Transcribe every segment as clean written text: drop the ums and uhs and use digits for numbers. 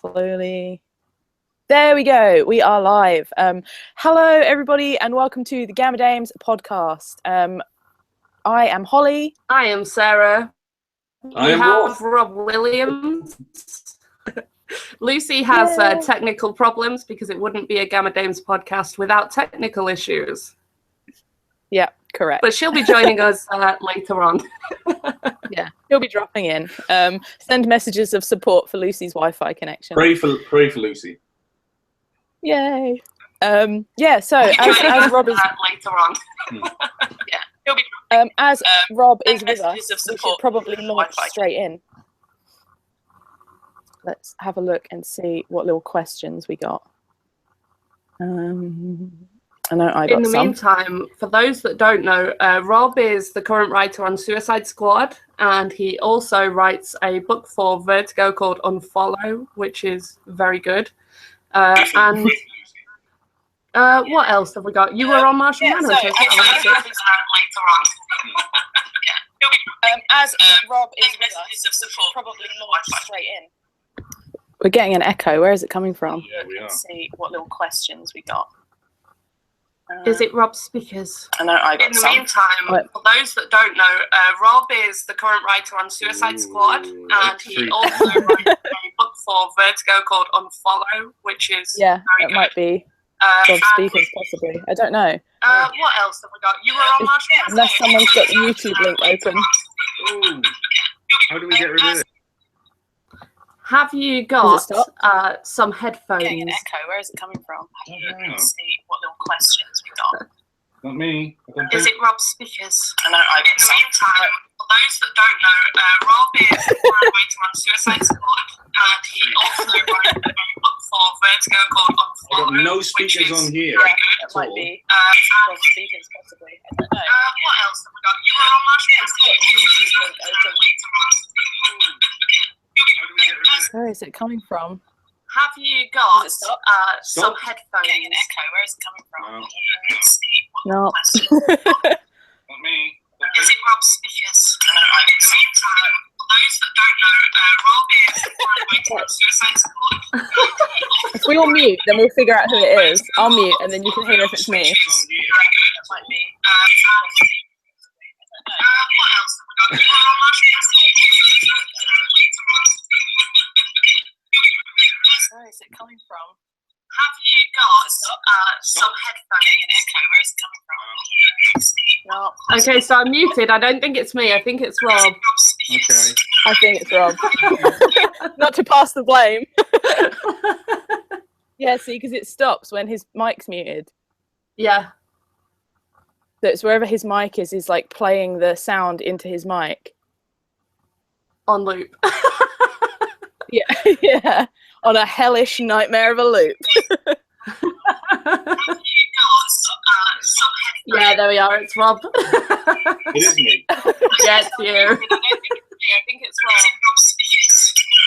slowly. There we go. We are live. Hello, everybody, and welcome to the Gamma Dames podcast. I am Holly. I am Sarah. I am Rob Williams. Lucy has technical problems because it wouldn't be a Gamma Dames podcast without technical issues. Yeah, correct. But she'll be joining us later on. Yeah, he'll be dropping in. Send messages of support for Lucy's Wi-Fi connection. Pray for Lucy. Yay. Yeah, so as Rob is later on. Yeah, he'll be as Rob is with us, we should probably launch straight in. Let's have a look and see what little questions we got. I know I got In the some. meantime, for those that don't know, Rob is the current writer on Suicide Squad, and he also writes a book for Vertigo called Unfollow, which is very good. And what else have we got? You were on Martian Manhunter as well. As Rob is with us, we should probably launch straight in. We're getting an echo. Where is it coming from? Yeah, we are. Let's see what little questions we got. Is it Rob's speakers? I know I got In the some. meantime, for those that don't know, Rob is the current writer on Suicide Squad, and he also writes a book for Vertigo called Unfollow, which is very good. Might be Rob's speakers, possibly. I don't know. What else have we got? You were on Martian Manhunter. Unless someone's got the YouTube link open. Ooh. How do we get rid of it? Have you got some headphones? Getting an echo. Where is it coming from? Let's see what little questions we got. Not me. Is it Rob's speakers? I know I got some. In the meantime, for those that don't know, Rob is the current writer on Suicide Squad, and he also writes a book for Vertigo called Unfollow. I've got no speakers on here. It might be Rob's speakers, possibly. I don't know. What else have we got? You were on Martian Manhunter. YouTube link open. How do we get rid of it? Where is it coming from? Have you got some Stop. headphones? Getting an echo. Where is it coming from? No. No. Not me. Is it Rob's speakers? I know I got some. For those that don't know, Rob is the current writer on Suicide Squad. If we all mute, then we'll figure out who it is. I'll mute, and then you can hear if it's me. On here. It might be. What else have we got? You were on Martian Where is it coming from? Have you got some headphones? Getting an echo. Where is it coming from? No. Okay, so I'm muted. I don't think it's me. I think it's Rob. Okay. I think it's Rob. Not to pass the blame. Yeah, see, because it stops when his mic's muted. Yeah. So it's wherever his mic is, he's like playing the sound into his mic. On loop. Yeah, yeah. On a hellish nightmare of a loop. Yeah, there we are. It's Rob. It is me. Yeah, it's you. I think it's Rob.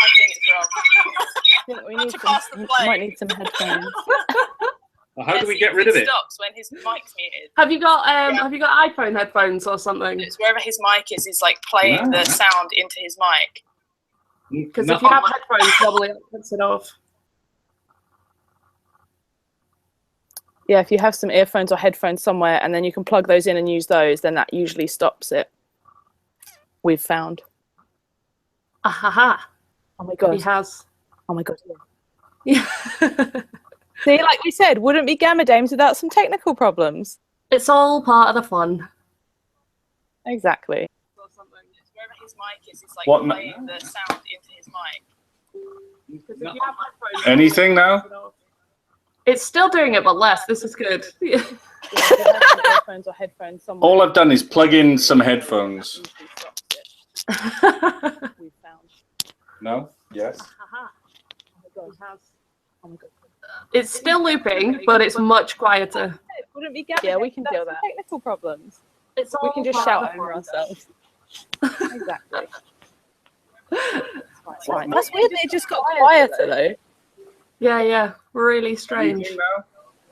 I think it's Rob. I think we need some, might need some headphones. Well, how do we get rid of it? Stops when his mic's muted. Have you got iPhone headphones or something? It's wherever his mic is, he's like playing the sound into his mic. Because if you have headphones, probably it cuts it off. Yeah, if you have some earphones or headphones somewhere and then you can plug those in and use those, then that usually stops it. We've found. Ahaha. Oh my god. He has. Oh my god. Yeah. See, like we said, wouldn't be Gamma Dames without some technical problems. It's all part of the fun. Exactly. Wherever his mic is, he's like playing the sound into his mic. No. Anything now? It's still doing it, but less. This is good. Yeah, if you have some earphones or headphones somewhere. All I've done is plug in some headphones. We've found. No? Yes? Aha. Oh my god. Oh my god. It's still looping, but it's much quieter. Wouldn't be Gamma Dames. Yeah, we can deal with that. Technical problems. We can just shout over ourselves. Exactly. Right. That's weird. They just got quieter though. Yeah. Really strange.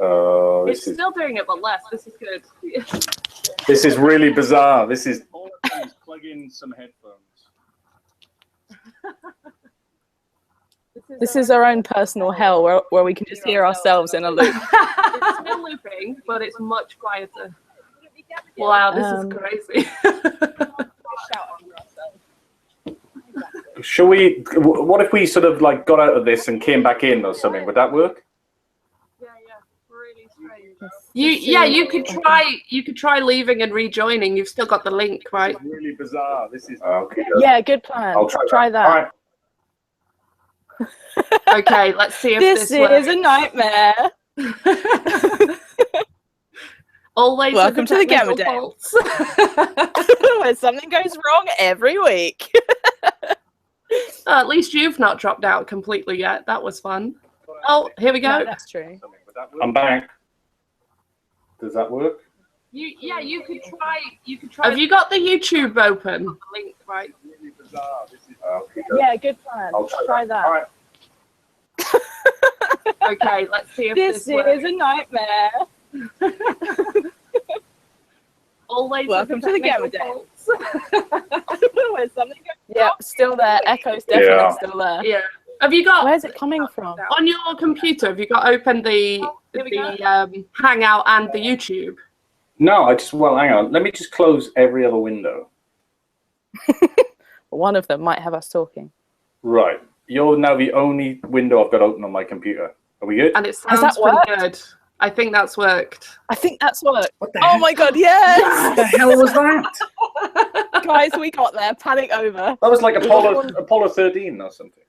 It's still doing it, but less. This is good. This is really bizarre. This is all I've done is plug in some headphones. This is our own personal hell where we can just hear ourselves in a loop. It's still looping, but it's much quieter. Wow, this is crazy. Shall we? What if we sort of like got out of this and came back in or something? Would that work? Yeah, really strange. You could try leaving and rejoining. You've still got the link, right? This is really bizarre. This is okay. Yeah, good plan. I'll try that. All right. Okay, let's see if this is a nightmare. Always welcome to the Gamma Dames, where something goes wrong every week. At least you've not dropped out completely yet. That was fun. Oh, here we go. No, that's true. I'm back. Does that work? You could try. Have you got the YouTube open? Link, right? Yeah, good plan. I'll try that. All right. Okay, let's see if this is a nightmare. Always welcome to the Gamma Dames. Where something goes wrong. Still there. Echo's definitely still there. Yeah. Have you got? Where's it coming from? On your computer, have you got open the Hangout and the YouTube? No, hang on. Let me just close every other window. One of them might have us talking. Right. You're now the only window I've got open on my computer. Are we good? And it sounds pretty good. I think that's worked. Oh my god, yes! What the hell was that? Guys, we got there. Panic over. That was like Apollo 13 or something.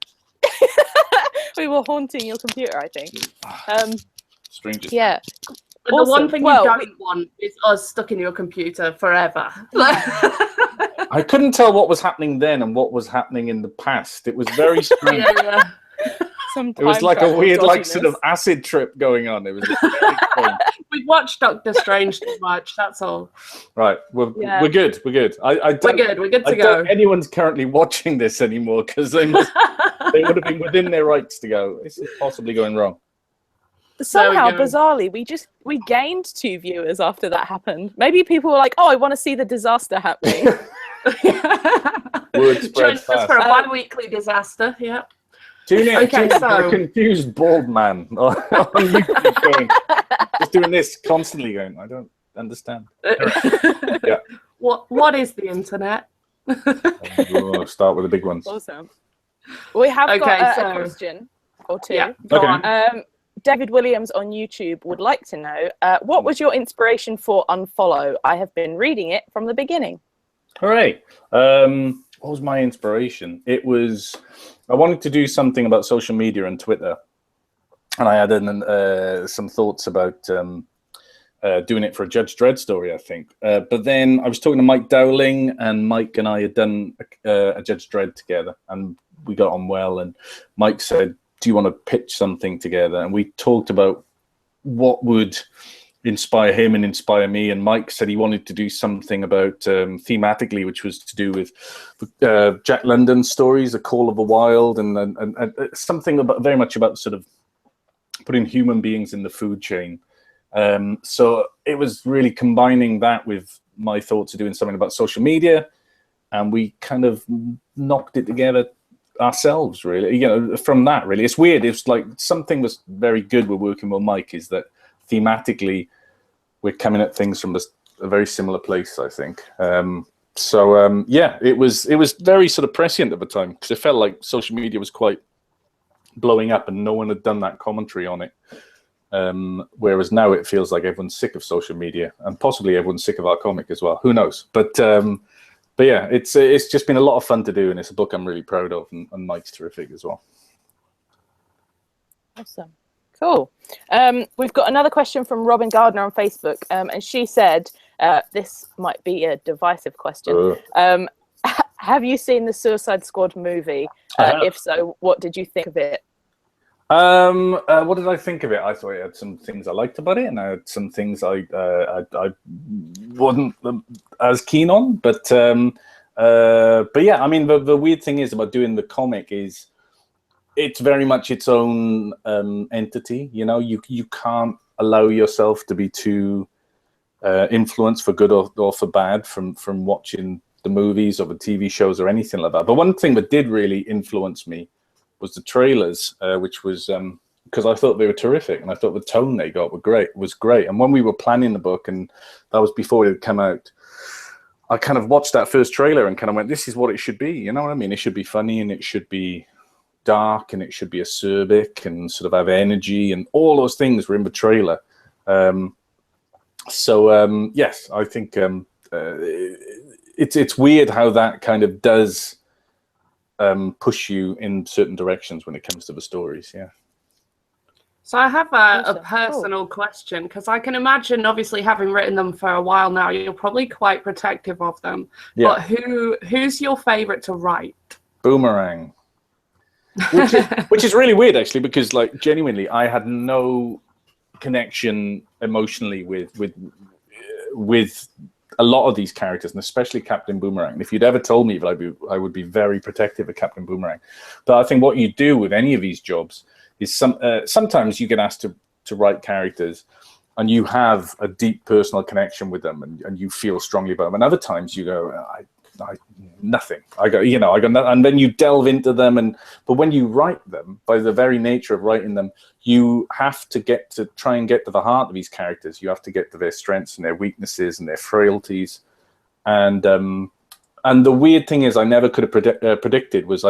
We were haunting your computer, I think. Strangers. Yeah. But the one thing you don't want is us stuck in your computer forever. I couldn't tell what was happening then and what was happening in the past. It was very strange. It was like a weird, like sort of acid trip going on. It was very strange. We've watched Doctor Strange too much. That's all. Right, we're good. We're good. We're good. We're good to go. I don't anyone's currently watching this anymore because they would have been within their rights to go. This is possibly going wrong. Somehow, bizarrely, we gained 2 viewers after that happened. Maybe people were like, "Oh, I want to see the disaster happening." Word spread fast. For a bi-weekly disaster. Yeah. Tune in a confused bald man on YouTube going, just doing this constantly going, I don't understand. Yeah. What is the internet? Start with the big ones. Awesome. We have got a question or two. Yeah, David Williams on YouTube would like to know, what was your inspiration for Unfollow? I have been reading it from the beginning. Hooray. What was my inspiration? It was, I wanted to do something about social media and Twitter. And I had some thoughts about doing it for a Judge Dredd story, I think. But then I was talking to Mike Dowling, and Mike and I had done a Judge Dredd together, and we got on well. And Mike said, do you want to pitch something together? And we talked about what would inspire him and inspire me. And Mike said he wanted to do something about thematically, which was to do with Jack London's stories, A Call of the Wild, and something about very much about sort of putting human beings in the food chain. So it was really combining that with my thoughts of doing something about social media, and we kind of knocked it together ourselves, really. You know, from that, really, it's weird. It's like something was very good with working with Mike is that thematically we're coming at things from a very similar place, I think. Yeah, it was very sort of prescient at the time because it felt like social media was quite blowing up and no one had done that commentary on it. Whereas now it feels like everyone's sick of social media and possibly everyone's sick of our comic as well. Who knows? But yeah, it's just been a lot of fun to do, and it's a book I'm really proud of, and Mike's terrific as well. Awesome. Cool. We've got another question from Robin Gardner on Facebook, and she said, this might be a divisive question. Have you seen the Suicide Squad movie? If so, what did you think of it? What did I think of it? I thought it had some things I liked about it, and I had some things I wasn't as keen on. But yeah, I mean, the weird thing is about doing the comic is it's very much its own entity. You know, you can't allow yourself to be too influenced for good or for bad from watching the movies or the TV shows or anything like that. But one thing that did really influence me was the trailers, which was because I thought they were terrific, and I thought the tone they got was great. And when we were planning the book, and that was before it had come out, I kind of watched that first trailer and kind of went, "This is what it should be." You know what I mean? It should be funny, and it should be dark, and it should be acerbic, and sort of have energy, and all those things were in the trailer. Yes, I think it's weird how that kind of does push you in certain directions when it comes to the stories. Yeah. So I have a personal question, because I can imagine, obviously, having written them for a while now, you're probably quite protective of them. Yeah. But who's your favorite to write? Boomerang. Which is really weird, actually, because, like, genuinely, I had no connection emotionally with a lot of these characters, and especially Captain Boomerang. If you'd ever told me that I would be very protective of Captain Boomerang. But I think what you do with any of these jobs is sometimes you get asked to write characters and you have a deep personal connection with them, and you feel strongly about them. And other times you go, nothing. I go, and then you delve into them. But when you write them, by the very nature of writing them, you have to try and get to the heart of these characters. You have to get to their strengths and their weaknesses and their frailties. And the weird thing is, I never could have predicted was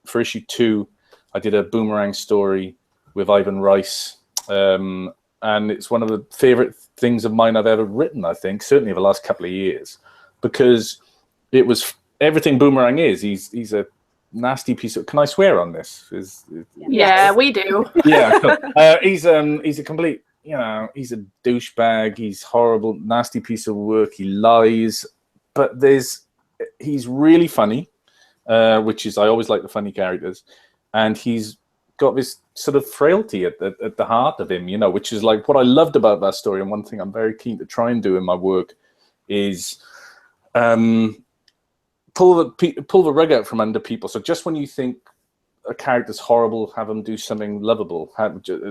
for issue 2, I did a Boomerang story with Ivan Rice. And it's one of the favorite things of mine I've ever written, I think, certainly over the last couple of years, because it was everything Boomerang is. He's a nasty piece of. Can I swear on this? Yeah, we do. Yeah, cool. He's a complete. He's a douchebag. He's horrible, nasty piece of work. He lies, but he's really funny, which is I always like the funny characters, and he's got this sort of frailty at the heart of him, which is like what I loved about that story. And one thing I'm very keen to try and do in my work is pull the rug out from under people. So just when you think a character's horrible, have them do something lovable.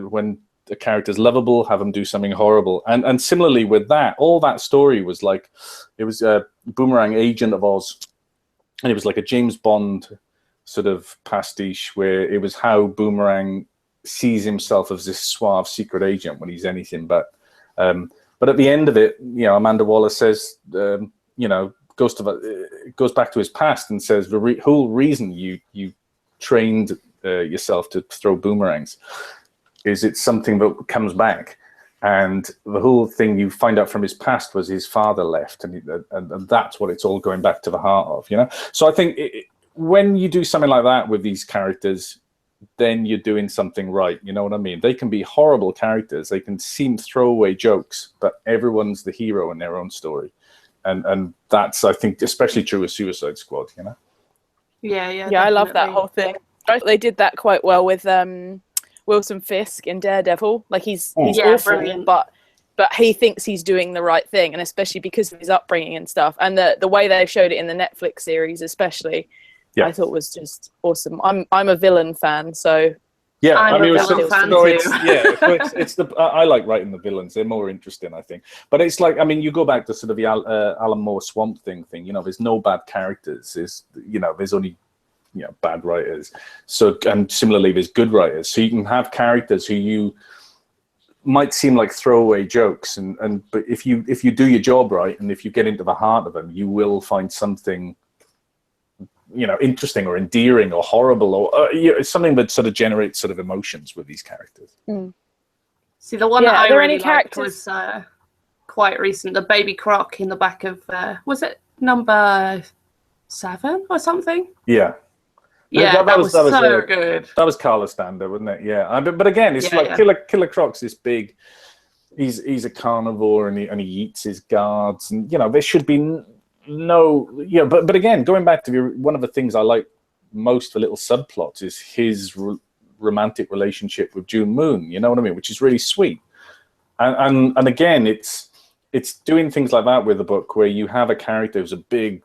When a character's lovable, have them do something horrible. And similarly with that, all that story was like, it was a Boomerang Agent of Oz, and it was like a James Bond sort of pastiche, where it was how Boomerang sees himself as this suave secret agent when he's anything but. But at the end of it, Amanda Waller says, goes back to his past and says the whole reason you trained yourself to throw boomerangs is it's something that comes back. And the whole thing you find out from his past was his father left, and that's what it's all going back to the heart of, So I think when you do something like that with these characters, then you're doing something right. You know what I mean? They can be horrible characters. They can seem throwaway jokes, but everyone's the hero in their own story. And that's, I think, especially true with Suicide Squad, Yeah, definitely. I love that whole thing. They did that quite well with Wilson Fisk in Daredevil. Like he's awful, brilliant. but he thinks he's doing the right thing, and especially because of his upbringing and stuff. And the way they showed it in the Netflix series, especially, I thought was just awesome. I'm a villain fan, so. Yeah, I'm a villain fan too. I like writing the villains. They're more interesting, I think. But it's like, you go back to sort of the Alan Moore Swamp Thing. There's no bad characters. There's only bad writers. So, and similarly, there's good writers. So you can have characters who you might seem like throwaway jokes, but if you do your job right, and if you get into the heart of them, you will find something interesting or endearing or horrible or something that sort of generates sort of emotions with these characters. See, the one that I really liked was quite recent, the Baby Croc in the back of was it number 7 or something? Yeah, that was so good. That was Carla Stander, wasn't it? Yeah, but again, it's Killer Croc's this big. He's a carnivore, and he eats his guards, and there should be. But again, going back to one of the things I like most for little subplots is his romantic relationship with June Moon. You know what I mean? Which is really sweet. And again, it's doing things like that with the book, where you have a character who's a big,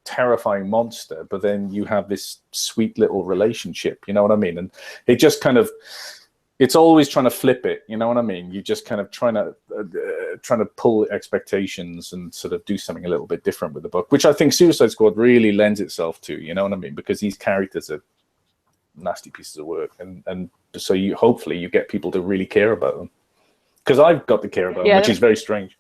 terrifying monster, but then you have this sweet little relationship. You know what I mean? And it just kind of. It's always trying to flip it, you know what I mean? You just kind of trying to pull expectations and sort of do something a little bit different with the book, which I think Suicide Squad really lends itself to, you know what I mean? Because these characters are nasty pieces of work, and so you hopefully you get people to really care about them, because I've got to care about them, which is very strange.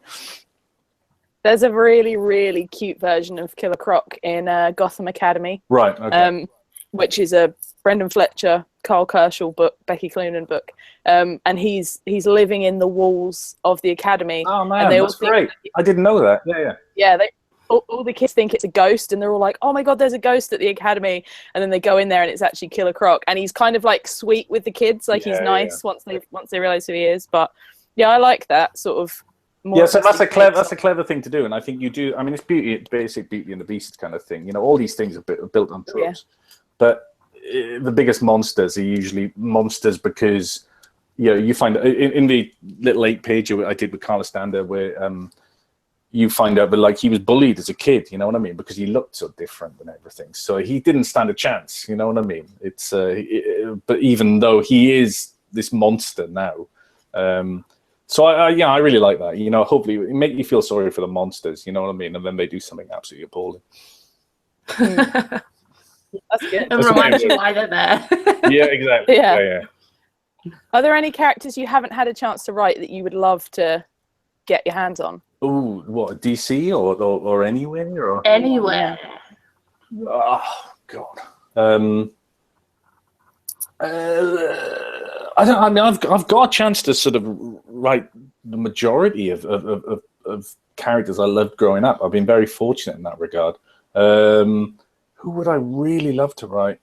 There's a really, really cute version of Killer Croc in Gotham Academy. Right. Okay. Which is a Brendan Fletcher, Carl Kerschel book, Becky Cloonan book. And he's living in the walls of the academy. Oh man, and they that's great. I didn't know that. Yeah. All the kids think it's a ghost, and they're all like, "Oh my god, there's a ghost at the academy!" And then they go in there, and it's actually Killer Croc, and he's kind of like sweet with the kids, like he's nice once they realize who he is. But yeah, I like that sort of. So that's a clever thing to do, and I think you do. I mean, it's basic Beauty and the Beast kind of thing. You know, all these things are built on tropes, but the biggest monsters are usually monsters because you find in the little 8-page I did with Carl Stander where you find out that like he was bullied as a kid, you know what I mean, because he looked so different and everything, so he didn't stand a chance, you know what I mean. It's but even though he is this monster now. So I really like that. You know, hopefully it make you feel sorry for the monsters. You know what I mean? And then they do something absolutely appalling. That's good. And remind you why they're there. Yeah, exactly. Yeah. Are there any characters you haven't had a chance to write that you would love to get your hands on? Oh, what, DC or anywhere or anywhere? Oh God. I don't. I mean, I've got a chance to sort of write the majority of characters I loved growing up. I've been very fortunate in that regard. Who would I really love to write?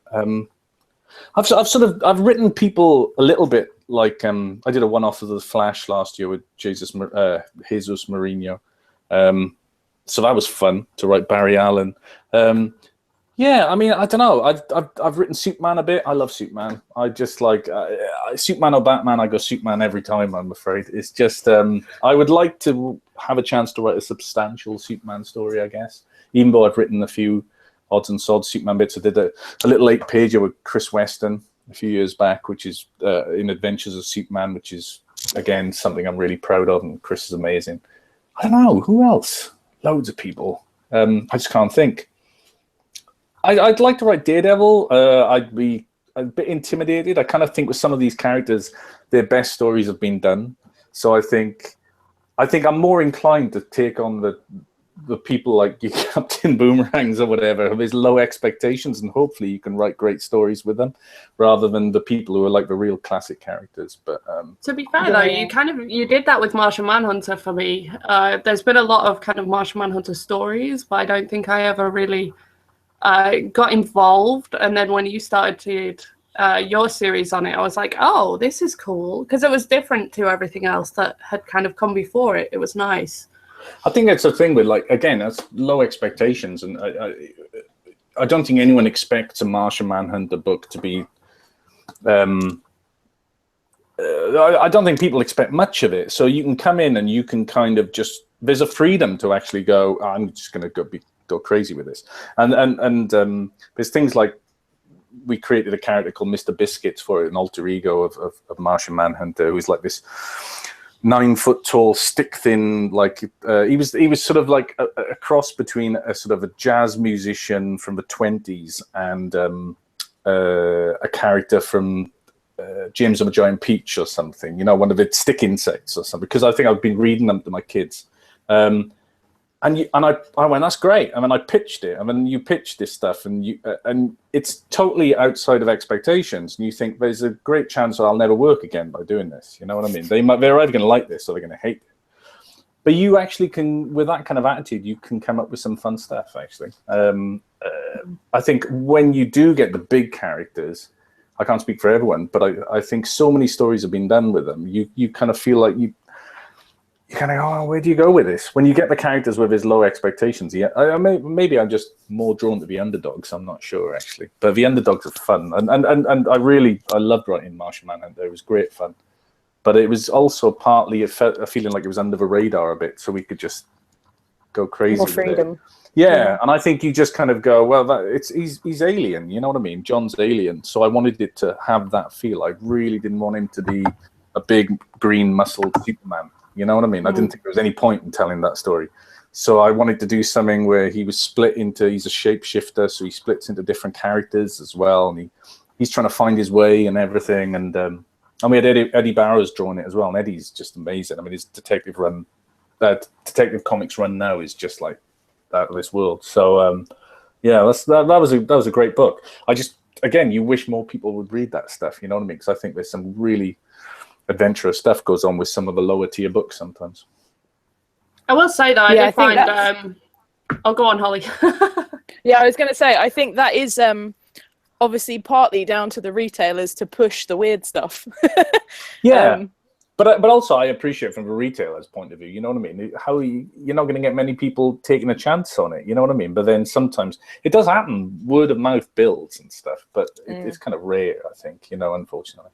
I've written people a little bit like I did a one-off of The Flash last year with Jesus Mourinho. So that was fun to write Barry Allen. Yeah, I mean, I don't know. I've written Superman a bit. I love Superman. I just like Superman or Batman. I go Superman every time, I'm afraid. It's just I would like to have a chance to write a substantial Superman story, I guess. Even though I've written a few odds and sods Superman bits. I did a little 8-pager with Chris Weston a few years back, which is in Adventures of Superman, which is, again, something I'm really proud of, and Chris is amazing. I don't know. Who else? Loads of people. I just can't think. I'd like to write Daredevil. I'd be a bit intimidated. I kind of think with some of these characters, their best stories have been done. So I think I'm more inclined to take on the people like your Captain Boomerangs or whatever, who has low expectations, and hopefully you can write great stories with them, rather than the people who are like the real classic characters. But to be fair though, you did that with Martian Manhunter for me. There's been a lot of kind of Martian Manhunter stories, but I don't think I ever really got involved. And then when you started your series on it, I was like, oh, this is cool, because it was different to everything else that had kind of come before it. It was nice. I think that's the thing with, like, again, that's low expectations, and I don't think anyone expects a Martian Manhunter book to be I don't think people expect much of it, so you can come in and you can kind of just, there's a freedom to actually go, oh, I'm just going to go crazy with this, and there's things like, we created a character called Mr. Biscuits for it, an alter ego of Martian Manhunter, who's like this 9-foot-tall, stick-thin, like he was sort of like a cross between a sort of a jazz musician from the 20s and a character from James and the Giant Peach or something, you know, one of its stick insects or something, because I think I've been reading them to my kids. And I went, that's great. And then I pitched it. And then you pitched this stuff, and it's totally outside of expectations. And you think there's a great chance that I'll never work again by doing this. You know what I mean? They're either going to like this or they're going to hate it. But you actually can, with that kind of attitude, you can come up with some fun stuff, actually. I think when you do get the big characters, I can't speak for everyone, but I think so many stories have been done with them. You kind of feel like you kind of go, oh, where do you go with this? When you get the characters with his low expectations, maybe I'm just more drawn to the underdogs. I'm not sure, actually. But the underdogs are fun. And I loved writing Martian Manhunter. It was great fun. But it was also partly a feeling like it was under the radar a bit, so we could just go crazy with freedom. Yeah, and I think you just kind of go, well, he's alien, you know what I mean? John's alien. So I wanted it to have that feel. I really didn't want him to be a big, green, muscled Superman. You know what I mean? I didn't think there was any point in telling that story. So I wanted to do something where he was split into, he's a shapeshifter, so he splits into different characters as well. And he's trying to find his way and everything. And we had Eddie Barrows drawing it as well, and Eddie's just amazing. I mean, his detective comics run now is just like out of this world. So yeah, that was a great book. I just, again, you wish more people would read that stuff. You know what I mean? Because I think there's some really adventurous stuff goes on with some of the lower tier books sometimes. I will say that I did find. Oh, go on, Holly. Yeah, I was going to say, I think that is obviously partly down to the retailers to push the weird stuff. Yeah. But also I appreciate from a retailer's point of view, you know what I mean? How you're not going to get many people taking a chance on it, you know what I mean? But then sometimes it does happen, word of mouth builds and stuff, but it's kind of rare, I think, you know, unfortunately.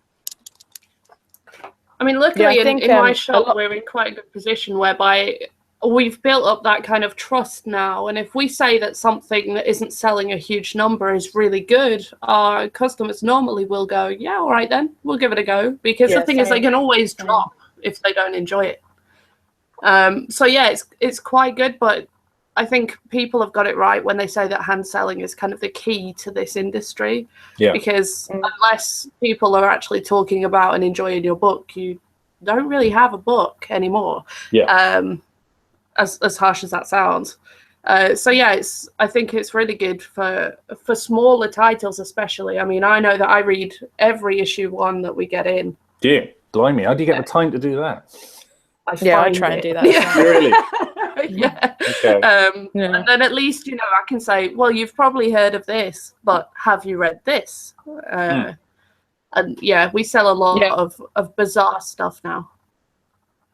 I mean, luckily in my shop, we're in quite a good position whereby we've built up that kind of trust now. And if we say that something that isn't selling a huge number is really good, our customers normally will go, yeah, all right, then we'll give it a go. Because the thing is, they can always drop if they don't enjoy it. So yeah, it's quite good. But I think people have got it right when they say that hand selling is kind of the key to this industry. Yeah. Because unless people are actually talking about and enjoying your book, you don't really have a book anymore. Yeah. As harsh as that sounds. So yeah, I think it's really good for smaller titles especially. I mean, I know that I read every issue 1 that we get in. Yeah, blimey, how do you get the time to do that? I try and do that. Yeah. Really? Yeah. Okay. And then at least, you know, I can say, well, you've probably heard of this, but have you read this? And yeah, we sell a lot of bizarre stuff now.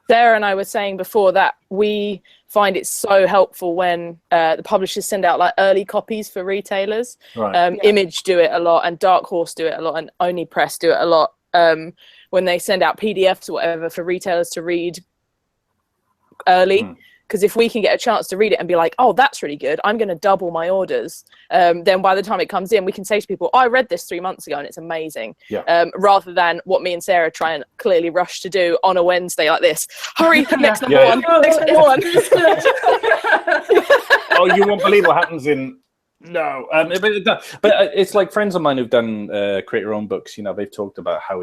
Sarah and I were saying before that we find it so helpful when the publishers send out like early copies for retailers. Right. Image do it a lot, and Dark Horse do it a lot, and Only Press do it a lot. When they send out PDFs or whatever for retailers to read early. Because if we can get a chance to read it and be like, oh, that's really good, I'm going to double my orders. Then by the time it comes in, we can say to people, I read this 3 months ago and it's amazing. Yeah. Rather than what me and Sarah try and clearly rush to do on a Wednesday like this. Hurry, next number one. Next number one. Oh, you won't believe what happens in... No, but it's like friends of mine who've done create your own books. You know, they've talked about how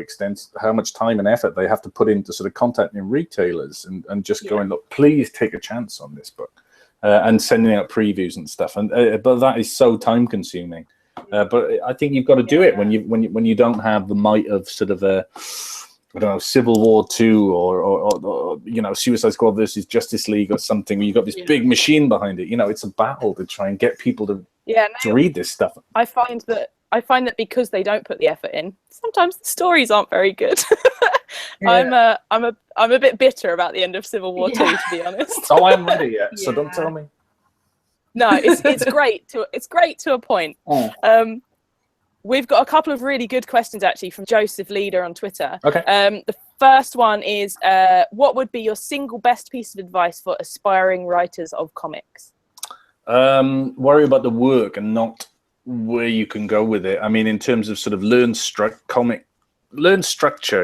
much time and effort they have to put into sort of contacting retailers and just going, look, please take a chance on this book, and sending out previews and stuff. And but that is so time consuming. But I think you've got to do it when you don't have the might of sort of a, I don't know, Civil War II or you know, Suicide Squad versus Justice League or something, where you've got this big machine behind it. You know, it's a battle to try and get people to read this stuff. I find that because they don't put the effort in, sometimes the stories aren't very good. I'm a bit bitter about the end of Civil War II, to be honest. Oh, I haven't read it yet, so don't tell me. No, it's great to a point. We've got a couple of really good questions actually from Joseph Leader on Twitter. Okay. The first one is, what would be your single best piece of advice for aspiring writers of comics? Worry about the work and not where you can go with it. I mean, in terms of sort of learn structure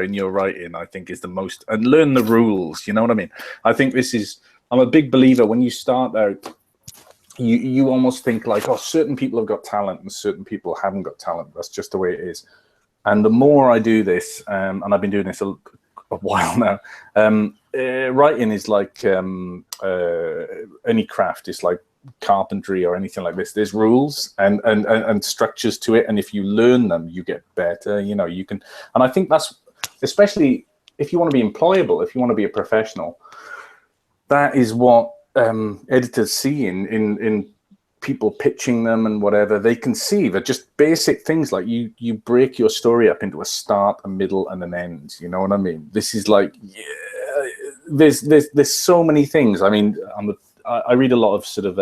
in your writing, I think is the most, and learn the rules. You know what I mean? I think I'm a big believer when you start out, you almost think like, oh, certain people have got talent and certain people haven't got talent. That's just the way it is. And the more I do this, and I've been doing this a while now, writing is like any craft. It's like carpentry or anything like this. There's rules and structures to it, and if you learn them, you get better. You know, you can, and I think that's, especially if you want to be employable, if you want to be a professional, that is what editors see in people pitching them and whatever. They can see that just basic things like you break your story up into a start, a middle, and an end. You know what I mean? This is like, there's so many things. I mean, I read a lot of sort of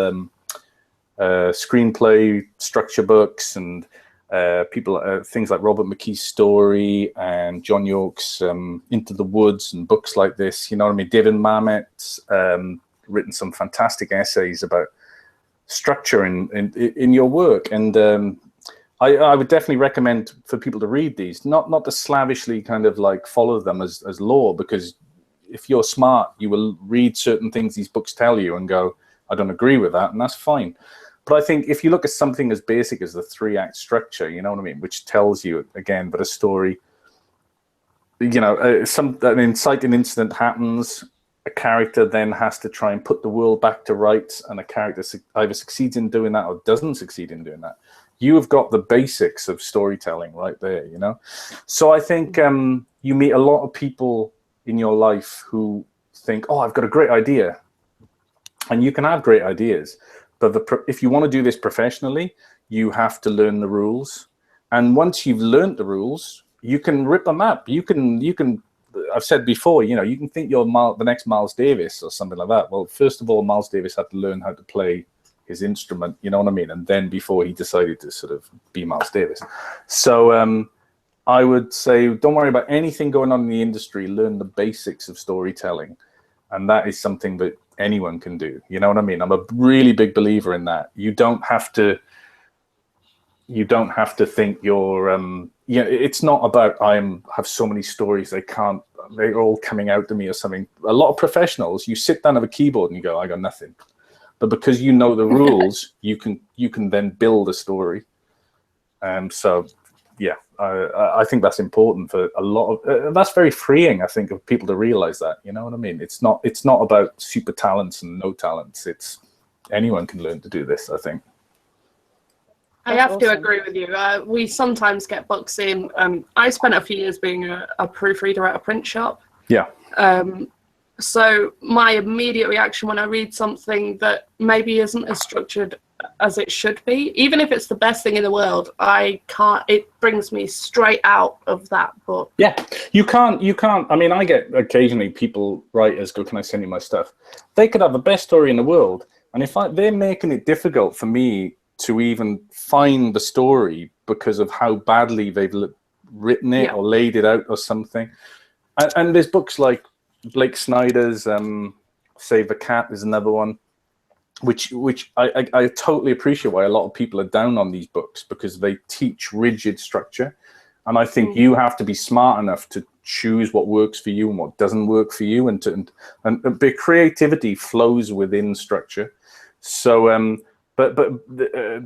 screenplay structure books and people, things like Robert McKee's Story and John York's Into the Woods and books like this. You know what I mean? David Mamet's written some fantastic essays about structure in your work, and I would definitely recommend for people to read these, not to slavishly kind of like follow them as law, because if you're smart, you will read certain things these books tell you and go, I don't agree with that, and that's fine. But I think if you look at something as basic as the 3-act structure, you know what I mean, which tells you again, but a story, you know, an inciting incident happens, a character then has to try and put the world back to rights, and a character either succeeds in doing that or doesn't succeed in doing that. You have got the basics of storytelling right there, you know. So I think you meet a lot of people in your life who think, oh, I've got a great idea. And you can have great ideas, but if you want to do this professionally, you have to learn the rules. And once you've learned the rules, you can rip them up. You can. I've said before, you know, you can think you're the next Miles Davis or something like that. Well, first of all, Miles Davis had to learn how to play his instrument, you know what I mean? And then before he decided to sort of be Miles Davis. So I would say, don't worry about anything going on in the industry. Learn the basics of storytelling. And that is something that anyone can do. You know what I mean? I'm a really big believer in that. You don't have to think you're, you know, it's not about have so many stories they're all coming out to me or something. A lot of professionals, you sit down at a keyboard and you go, I got nothing. But because you know the rules, you can then build a story. So yeah, I think that's important for a lot of, that's very freeing, I think, of people to realize that, you know what I mean? It's not about super talents and no talents. It's anyone can learn to do this, I think. I have to agree with you. We sometimes get books in. I spent a few years being a proofreader at a print shop. Yeah. So my immediate reaction when I read something that maybe isn't as structured as it should be, even if it's the best thing in the world, it brings me straight out of that book. Yeah, you can't, I mean, I get occasionally writers go, can I send you my stuff? They could have the best story in the world. And if they're making it difficult for me to even find the story because of how badly they've written it or laid it out or something. And there's books like Blake Snyder's Save the Cat is another one, which I totally appreciate why a lot of people are down on these books, because they teach rigid structure. And I think you have to be smart enough to choose what works for you and what doesn't work for you, and the creativity flows within structure. So but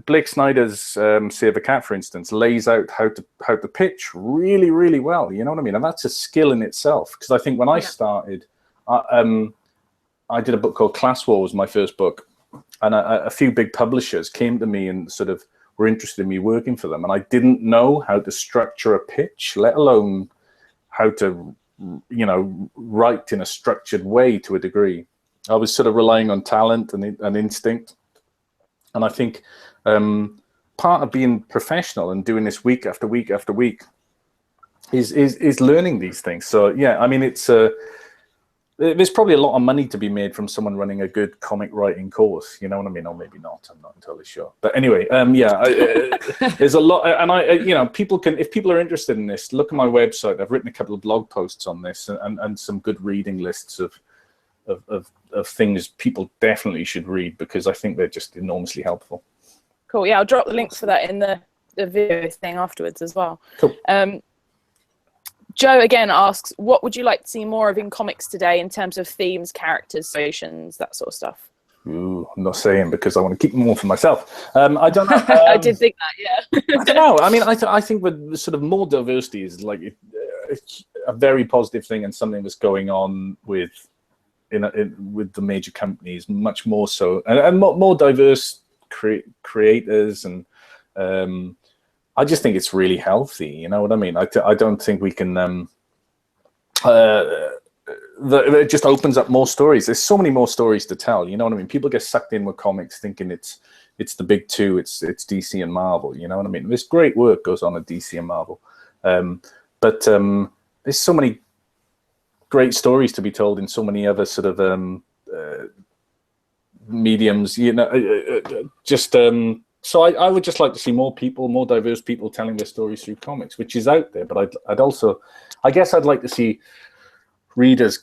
Blake Snyder's Save the Cat, for instance, lays out how to pitch really, really well. You know what I mean? And that's a skill in itself. Because I think when I started, I did a book called Class War, was my first book, and a few big publishers came to me and sort of were interested in me working for them, and I didn't know how to structure a pitch, let alone how to, you know, write in a structured way to a degree. I was sort of relying on talent and instinct. And I think part of being professional and doing this week after week after week is learning these things. So yeah, I mean, it's there's probably a lot of money to be made from someone running a good comic writing course. You know what I mean? Or maybe not. I'm not entirely sure. But anyway, yeah, there's a lot, and you know, if people are interested in this, look at my website. I've written a couple of blog posts on this and some good reading lists of things people definitely should read, because I think they're just enormously helpful. Cool. Yeah, I'll drop the links for that in the video thing afterwards as well. Cool. Joe again asks, what would you like to see more of in comics today in terms of themes, characters, situations, that sort of stuff? Ooh, I'm not saying, because I want to keep more for myself. I don't know. I did think that, yeah. I don't know. I mean, I think with sort of more diversity is like a very positive thing, and something that's going on with the major companies, much more so, and more diverse creators, and I just think it's really healthy. You know what I mean? I don't think we can. It just opens up more stories. There's so many more stories to tell. You know what I mean? People get sucked in with comics thinking it's the big two. It's DC and Marvel. You know what I mean? This great work goes on at DC and Marvel, but there's so many great stories to be told in so many other sort of mediums. You know, so I would just like to see more diverse people telling their stories through comics, which is out there. But I guess I'd like to see readers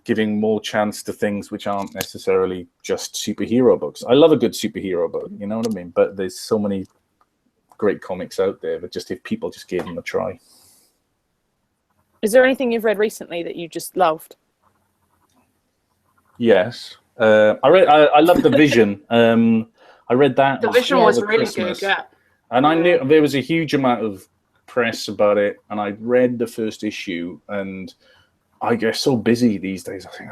giving more chance to things which aren't necessarily just superhero books. I love a good superhero book, you know what I mean? But there's so many great comics out there that just, if people just gave them a try. Is there anything you've read recently that you just loved? Yes. I love The Vision. I read that. The Vision was really good, yeah. And I knew there was a huge amount of press about it, and I read the first issue, and I get so busy these days. I think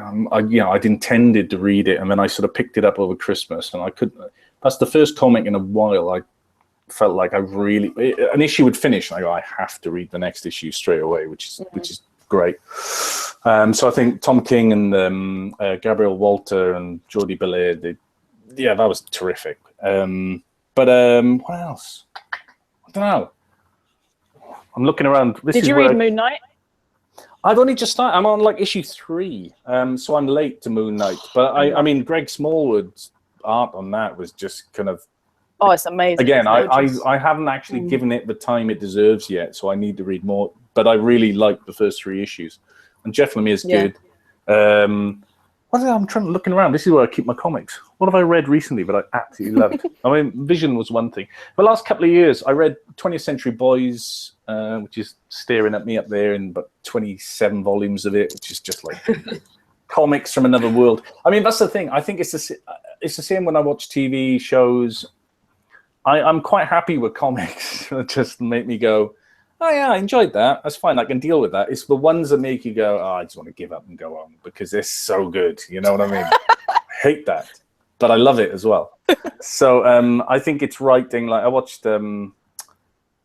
I'd intended to read it, and then I sort of picked it up over Christmas, and I couldn't. That's the first comic in a while I felt like an issue would finish, and I go, I have to read the next issue straight away, which is great. So I think Tom King and Gabriel Walter and Jordi Belair, that was terrific. But what else? I don't know. I'm looking around. Did you read Moon Knight? I've only just started. I'm on like issue 3, so I'm late to Moon Knight. But I mean, Greg Smallwood's art on that was just kind of. Oh, it's amazing. Again, I haven't actually given it the time it deserves yet, so I need to read more. But I really liked the first 3 issues, and Jeff Lemire's good. I'm looking around. This is where I keep my comics. What have I read recently that I absolutely loved? I mean, Vision was one thing. The last couple of years, I read 20th Century Boys, which is staring at me up there, in about 27 volumes of it, which is just like comics from another world. I mean, that's the thing. I think it's the same when I watch TV shows. I'm quite happy with comics that just make me go, oh yeah, I enjoyed that. That's fine. I can deal with that. It's the ones that make you go, oh, I just want to give up and go on because they're so good. You know what I mean? I hate that, but I love it as well. So I think it's writing. Like I watched the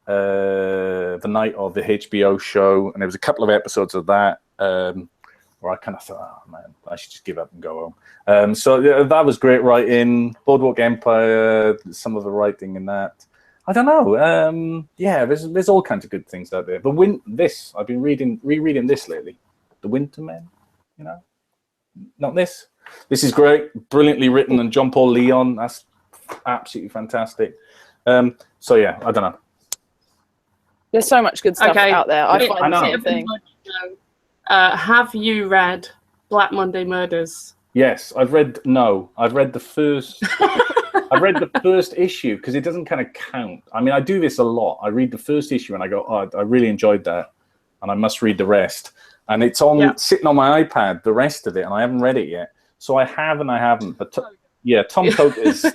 night of the HBO show, and there was a couple of episodes of that where I kind of thought, oh man, I should just give up and go home. So that was great writing. Boardwalk Empire, some of the writing in that. I don't know. There's all kinds of good things out there. I've been rereading this lately. The Winter Men, not this. This is great, brilliantly written, and John Paul Leon. That's absolutely fantastic. So yeah, I don't know. There's so much good stuff out there. I find the same thing. Have you read Black Monday Murders? Yes, I've read the first. I read the first issue because it doesn't kind of count. I mean, I do this a lot. I read the first issue and I go, oh, I really enjoyed that, and I must read the rest. And it's sitting on my iPad, the rest of it, and I haven't read it yet. So I have and I haven't. But Tom Cote is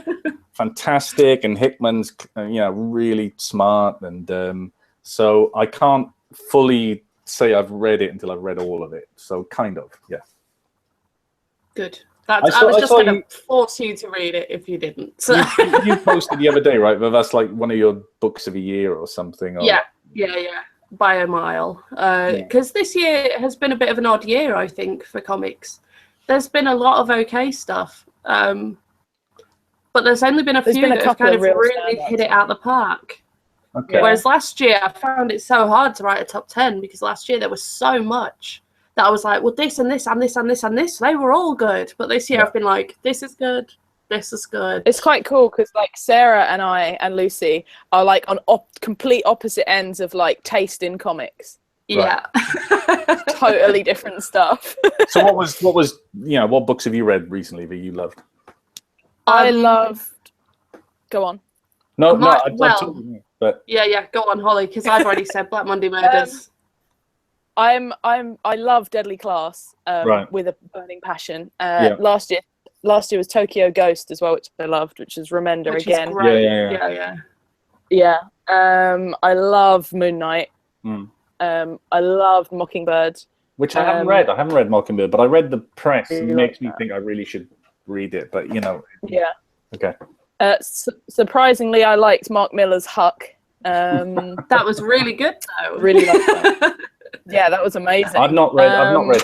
fantastic, and Hickman's really smart, and so I can't fully say I've read it until I've read all of it. So kind of, yeah. Good. I was just going to force you to read it if you didn't. So. You posted the other day, right? But that's like one of your books of a year or something. Or... Yeah, by a mile. Because this year has been a bit of an odd year, I think, for comics. There's been a lot of okay stuff, but there's only been a few that have kind of really hit it out the park. Okay. Whereas last year, I found it so hard to write a top 10 because last year there was so much that I was like, well, this and this and this and this and this, they were all good. But this year I've been like, this is good, this is good. It's quite cool because like Sarah and I and Lucy are like on complete opposite ends of like taste in comics. Yeah. Right. Totally different stuff. So what books have you read recently that you loved? I loved... Go on. But yeah, go on, Holly, because I've already said Black Monday Murders. I love Deadly Class with a burning passion. Last year was Tokyo Ghost as well, which I loved, which is Remender again. Yeah. I love Moon Knight. I loved Mockingbird, which I haven't read. I haven't read Mockingbird, but I read the press. It makes me think I really should read it. But yeah. Okay. Surprisingly, I liked Mark Miller's Huck. That was really good, though. Really liked that. Yeah, that was amazing. I've not read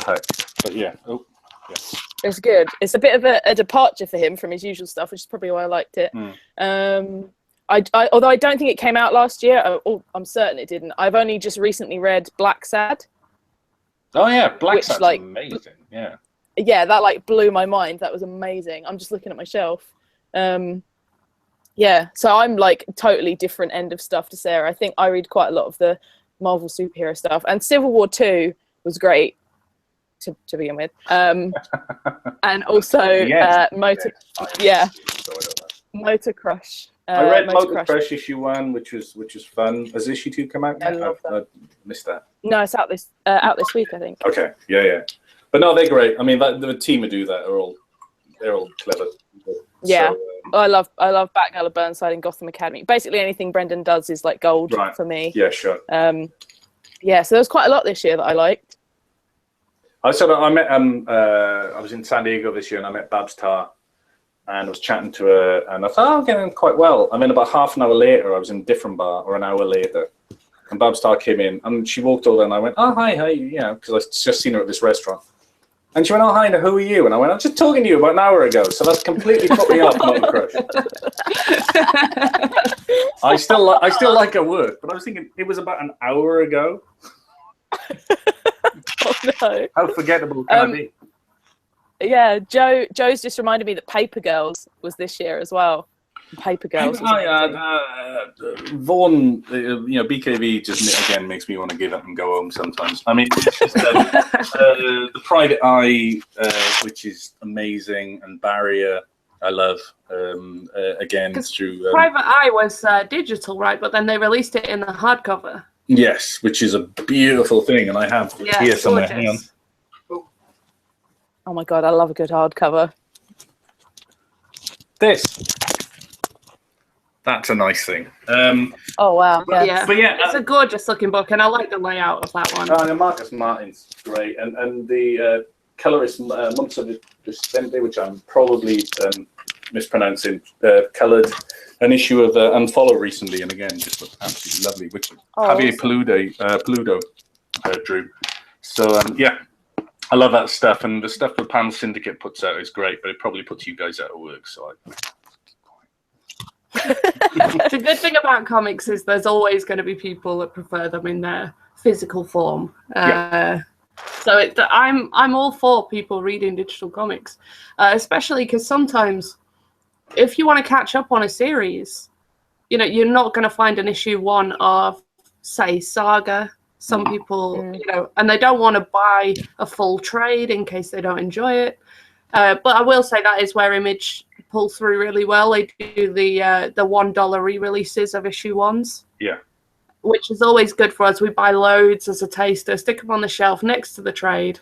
Huck, but yeah. Oh, yeah. It's good. It's a bit of a departure for him from his usual stuff, which is probably why I liked it. Although I don't think it came out last year. I'm certain it didn't. I've only just recently read Black Sad. Oh yeah, Black Sad's amazing. Yeah. Yeah, that like blew my mind. That was amazing. I'm just looking at my shelf. Yeah, so I'm like totally different end of stuff to Sarah. I think I read quite a lot of the Marvel superhero stuff, and Civil War 2 was great to begin with. And also Motor Crush. I read Motor Crush issue 1, which was fun. Has issue 2 come out yet? I missed that. No, it's out this week, I think. Okay, yeah. But no, they're great. I mean, the team who do that they're all clever. Yeah. So, I love Batgirl of Burnside and Gotham Academy. Basically anything Brendan does is like gold for me. Yeah, sure. Yeah, so there's quite a lot this year that I liked. I met I was in San Diego this year and I met Babs Tarr and I was chatting to her and I thought, I'm getting on quite well. And then about half an hour later, I was in a different bar, or an hour later, and Babs Tarr came in and she walked over and I went, oh, hi, you know, because I'd just seen her at this restaurant. And she went, oh, hi, now who are you? And I went, I'm just talking to you about an hour ago. So that's completely put me off Motor Crush. I still like her work, but I was thinking it was about an hour ago. Oh, no. How forgettable can I be? Yeah, Joe's just reminded me that Paper Girls was this year as well. Paper Girls. Vaughan, you know, BKV just again makes me want to give up and go home sometimes. I mean, it's just, the Private Eye, which is amazing, and Barrier, I love. Again, through Private Eye was digital, right? But then they released it in the hardcover. Yes, which is a beautiful thing, and I have here somewhere. Hang on. Oh my god, I love a good hardcover. That's a nice thing. Oh wow! But yeah, it's a gorgeous looking book, and I like the layout of that one. And Marcus Martin's great, and the colorist Months of December, which I'm probably mispronouncing, colored an issue of Unfollow recently, and again, just looked absolutely lovely, which Javier Peludo drew. So yeah, I love that stuff, and the stuff that Pan Syndicate puts out is great, but it probably puts you guys out of work. So The good thing about comics is there's always going to be people that prefer them in their physical form. So I'm all for people reading digital comics, especially because sometimes if you want to catch up on a series, you know, you're not going to find an issue 1 of, say, Saga. Some people, you know, and they don't want to buy a full trade in case they don't enjoy it. But I will say that is where Image pull through really well. They do the $1 re-releases of issue 1s. Yeah. Which is always good for us. We buy loads as a taster, stick them on the shelf next to the trade,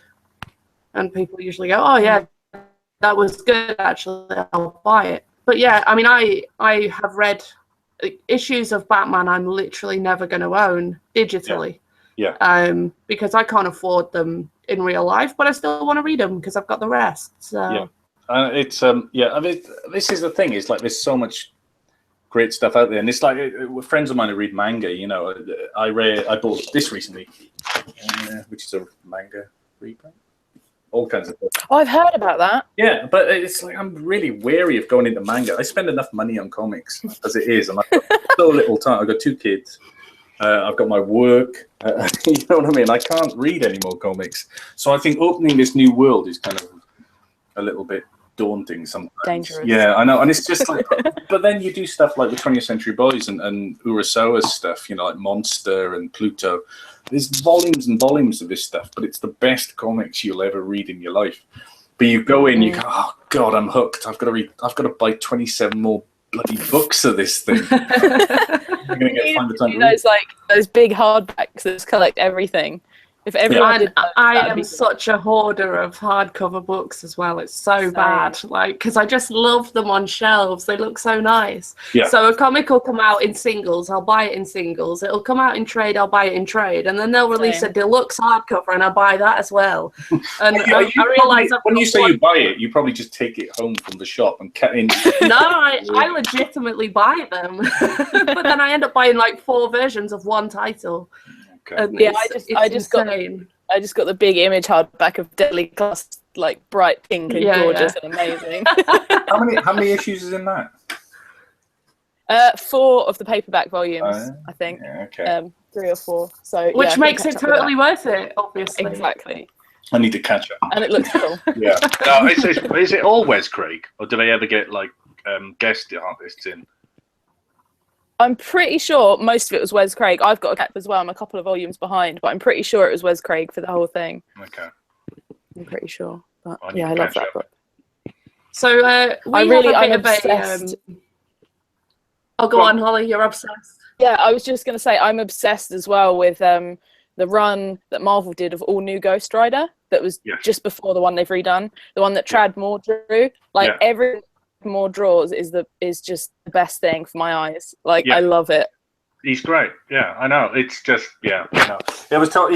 and people usually go, "Oh yeah, that was good. Actually, I'll buy it." But yeah, I mean, I have read issues of Batman I'm literally never going to own digitally. Yeah. Because I can't afford them in real life, but I still want to read them because I've got the rest. So. Yeah. It's yeah. I mean, this is the thing. It's like there's so much great stuff out there, and it's like friends of mine who read manga. You know, I bought this recently, which is a manga reprint. All kinds of stuff. Oh, I've heard about that. Yeah, but it's like I'm really wary of going into manga. I spend enough money on comics as it is, and I've got so little time. I've got 2 kids. I've got my work. You know what I mean? I can't read any more comics. So I think opening this new world is kind of a little bit daunting sometimes. Dangerous. Yeah, I know. And it's just like, but then you do stuff like the 20th Century Boys and Urasawa's stuff, you know, like Monster and Pluto. There's volumes and volumes of this stuff, but it's the best comics you'll ever read in your life. But you go in, you go, oh God, I'm hooked. I've got to buy 27 more bloody books of this thing. You're gonna find the time to read. Those big hardbacks that just collect everything. If everyone did that, I am such a hoarder of hardcover books as well. It's so bad, like, because I just love them on shelves. They look so nice. Yeah. So a comic will come out in singles, I'll buy it in singles. It'll come out in trade, I'll buy it in trade, and then they'll release a deluxe hardcover, and I'll buy that as well. And I realize when you say you buy it, you probably just take it home from the shop and cut in. No, I legitimately buy them, but then I end up buying like 4 versions of one title. Okay. Yeah, I just got the big Image hardback of Deadly Class, like bright pink and gorgeous and amazing. How many issues is in that? 4 of the paperback volumes, I think. Yeah, okay. 3 or 4. So which makes it totally worth it, obviously. Exactly. I need to catch up. And it looks cool. Yeah. Now, is it all Wes Craig, or do they ever get like guest artists in? I'm pretty sure most of it was Wes Craig. I've got a cap as well. I'm a couple of volumes behind, but I'm pretty sure it was Wes Craig for the whole thing. Okay. I'm pretty sure. But yeah, I love that book. So I'm obsessed. Oh, go on, Holly. You're obsessed. Yeah, I was just going to say I'm obsessed as well with the run that Marvel did of all new Ghost Rider. That was just before the one they've redone. The one that Trad Moore drew. Like every more draws is just the best thing for my eyes. Like, Yeah. I love it. He's great. Yeah, I know. It's just, yeah, I know. There was talk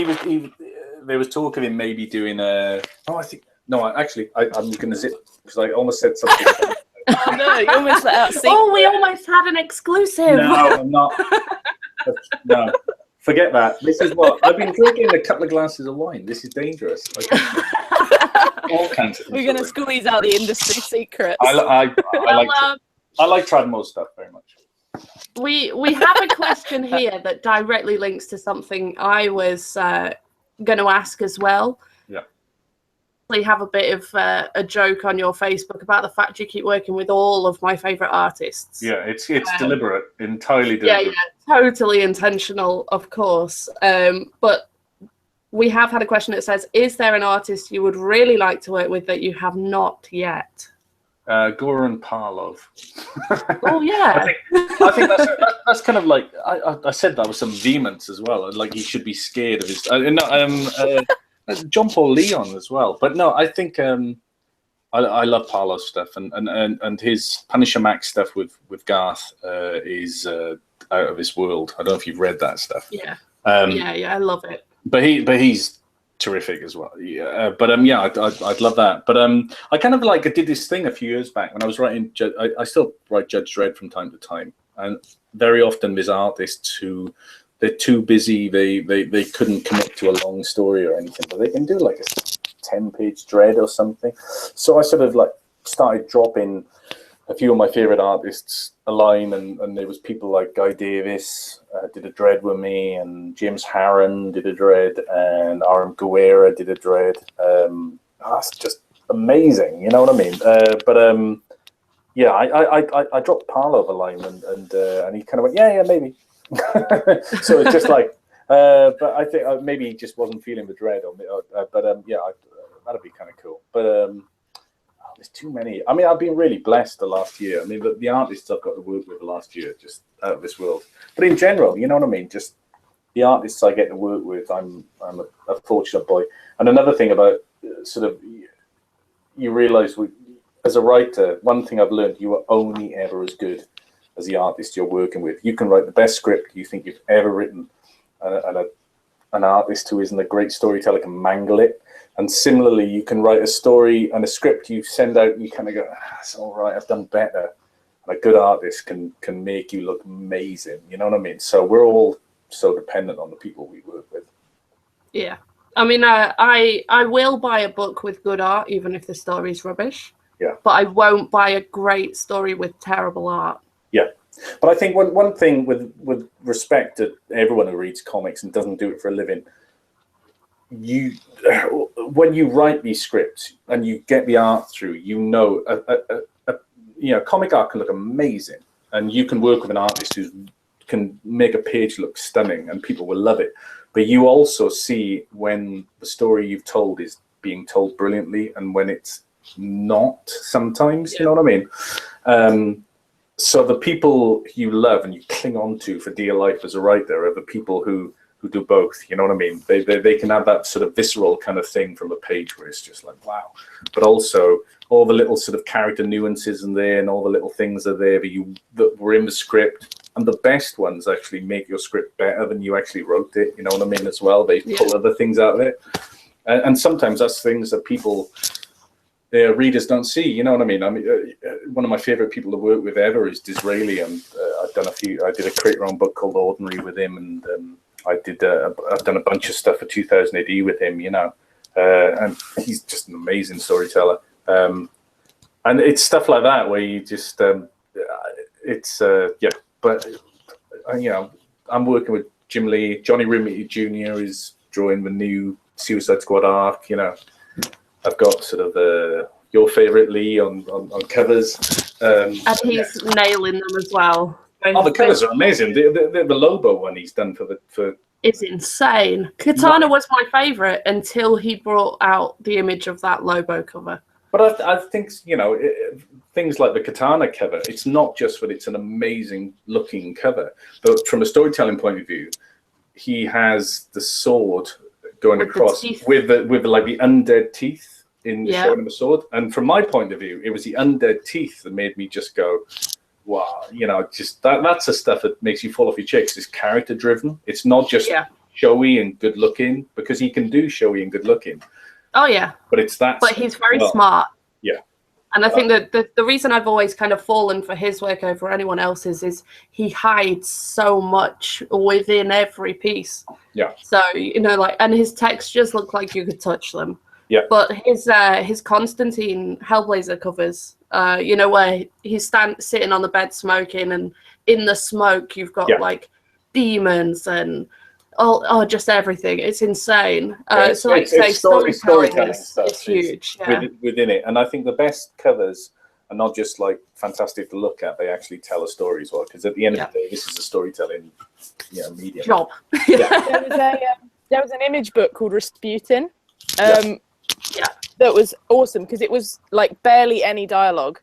of him maybe doing a. Oh, I think no. Actually, I'm going to zip because I almost said something. Oh no, you almost let out secret. Oh, we almost had an exclusive. No, I'm not. No, forget that. This is what I've been drinking a couple of glasses of wine. This is dangerous. All kinds of things. We're going to squeeze out the industry secrets. I like Tradmore's stuff very much. We have a question here that directly links to something I was going to ask as well. Yeah. We have a bit of a joke on your Facebook about the fact you keep working with all of my favorite artists. Yeah, it's deliberate, entirely deliberate. Yeah, totally intentional, of course. But we have had a question that says, is there an artist you would really like to work with that you have not yet? Goran Parlov. Oh yeah, I think that's kind of like I said that with some vehemence as well. Like he should be scared of his. John Paul Leon as well. But no, I think I love Parlov's stuff and his Punisher Max stuff with Garth is out of this world. I don't know if you've read that stuff. Yeah. Yeah, I love it. But he's terrific as well. Yeah, I'd love that. But I kind of I did this thing a few years back when I was writing. I still write Judge Dredd from time to time, and very often there's artists who they're too busy. They couldn't commit to a long story or anything, but they can do like a 10-page Dredd or something. So I sort of started dropping a few of my favorite artists a line, and there was people like Guy Davis did a Dredd with me, and James Harron did a Dredd, and R.M. Guerra did a Dredd. That's just amazing, you know what I mean? I dropped Parlov a line, and he kind of went, yeah, maybe. So it's just but I think maybe he just wasn't feeling the Dredd, that'd be kind of cool. But there's too many. I mean, I've been really blessed the last year. I mean, the artists I've got to work with the last year, just out of this world. But in general, you know what I mean? Just the artists I get to work with, I'm a fortunate boy. And another thing about sort of, you realise as a writer, one thing I've learned, you are only ever as good as the artist you're working with. You can write the best script you think you've ever written, and an artist who isn't a great storyteller can mangle it. And similarly, you can write a story and a script you send out, and you kind of go, it's all right, I've done better. And a good artist can make you look amazing. You know what I mean? So we're all so dependent on the people we work with. Yeah. I mean, I will buy a book with good art, even if the story's rubbish. Yeah. But I won't buy a great story with terrible art. Yeah. But I think one thing with respect to everyone who reads comics and doesn't do it for a living, when you write these scripts and you get the art through, comic art can look amazing, and you can work with an artist who can make a page look stunning and people will love it. But you also see when the story you've told is being told brilliantly and when it's not sometimes. Yeah. You know what I mean? So the people you love and you cling on to for dear life as a writer are the people who do both, you know what I mean? They can have that sort of visceral kind of thing from a page where it's just like, wow. But also all the little sort of character nuances in there and all the little things are there that were in the script. And the best ones actually make your script better than you actually wrote it, you know what I mean, as well. They pull other things out of it. And sometimes that's things that people, readers don't see, you know what I mean? One of my favorite people to work with ever is Disraeli, and I did a create your own book called Ordinary with him, and I've done a bunch of stuff for 2000 AD with him, you know, and he's just an amazing storyteller. And it's stuff like that where you just, but you know, I'm working with Jim Lee. Johnny Rimley Jr. is drawing the new Suicide Squad arc, you know. I've got sort of your favorite Lee on covers. And he's nailing them as well. Oh, the covers are amazing. The Lobo one he's done for it's insane. Katana was my favorite until he brought out the image of that Lobo cover. But I think, you know, things like the Katana cover, it's not just that it's an amazing looking cover, but from a storytelling point of view, he has the sword going across with the undead teeth in showing him a sword. And from my point of view, it was the undead teeth that made me just go, wow, you know, just that's the stuff that makes you fall off your chair, 'cause it's character driven. It's not just showy and good looking, because he can do showy and good looking. Oh yeah. But it's that. But he's very smart. Yeah. And I think that the reason I've always kind of fallen for his work over anyone else's is he hides so much within every piece. Yeah. So, you know, like, and his textures look like you could touch them. Yeah. But his Constantine Hellblazer covers, you know, where he's sitting on the bed smoking, and in the smoke you've got like demons and just everything. It's insane. So like say, storytelling is huge within it. And I think the best covers are not just like fantastic to look at, they actually tell a story as well, because at the end of the day, this is a storytelling medium. Job. There was an image book called Rasputin that was awesome, because it was like barely any dialogue,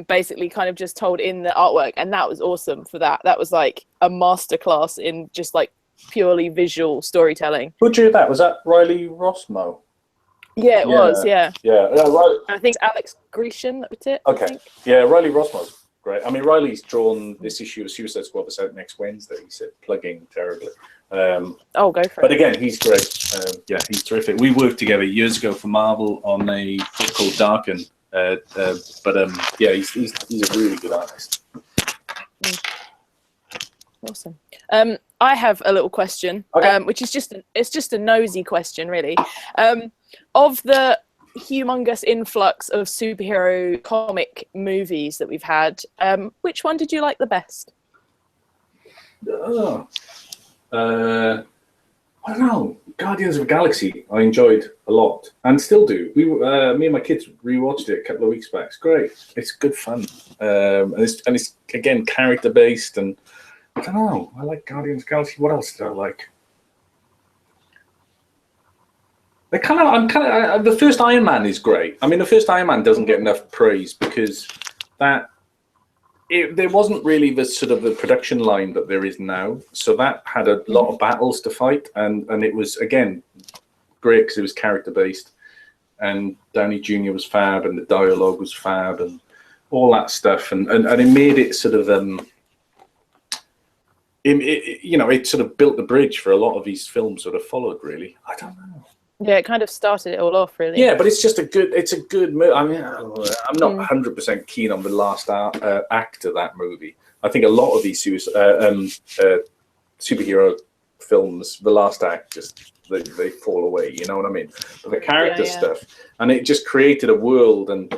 basically kind of just told in the artwork, and that was awesome for that. That was like a masterclass in just like purely visual storytelling. Who drew that? Was that Riley Rossmo? Yeah, it was. Yeah. Right. I think Alex Grecian, that was it. Okay. Yeah, Riley Rossmo's great. I mean, Riley's drawn this issue of Suicide Squad that's out next Wednesday. He said, plugging terribly. Go for it. But again, he's great. He's terrific. We worked together years ago for Marvel on a book called Darken. He's a really good artist. Awesome. I have a little question, which is just a nosy question, really. Of the humongous influx of superhero comic movies that we've had, which one did you like the best? I don't know. Guardians of the Galaxy I enjoyed a lot, and still do. Me and my kids rewatched it a couple of weeks back. It's great. It's good fun, and it's again character based, and I don't know. I like Guardians of the Galaxy. What else did I like? The first Iron Man is great. I mean, the first Iron Man doesn't get enough praise because there wasn't really the sort of the production line that there is now. So that had a lot of battles to fight, and it was again great because it was character based, and Downey Jr. was fab, and the dialogue was fab, and all that stuff, and it made it sort of it sort of built the bridge for a lot of these films that have followed. Really, I don't know. Yeah, it kind of started it all off, really. Yeah, but it's a good movie. I mean, I'm not 100% keen on the last act of that movie. I think a lot of these superhero films, the last act, just they fall away. You know what I mean? But the character stuff, and it just created a world and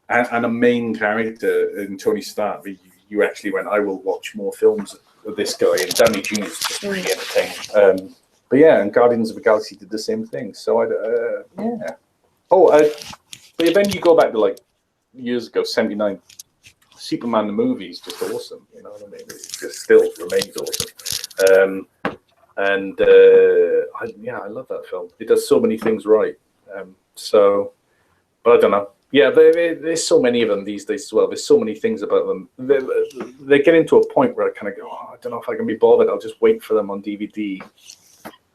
a main character in Tony Stark. You actually went, I will watch more films of this guy, and Downey Jr. is just really entertaining. But yeah, and Guardians of the Galaxy did the same thing. So but then you go back to like years ago, '79, Superman the movie is just awesome. You know what I mean? It just still remains awesome. I love that film. It does so many things right. But I don't know. Yeah, there's so many of them these days as well. There's so many things about them. They get into a point where I kind of go, I don't know if I can be bothered. I'll just wait for them on DVD.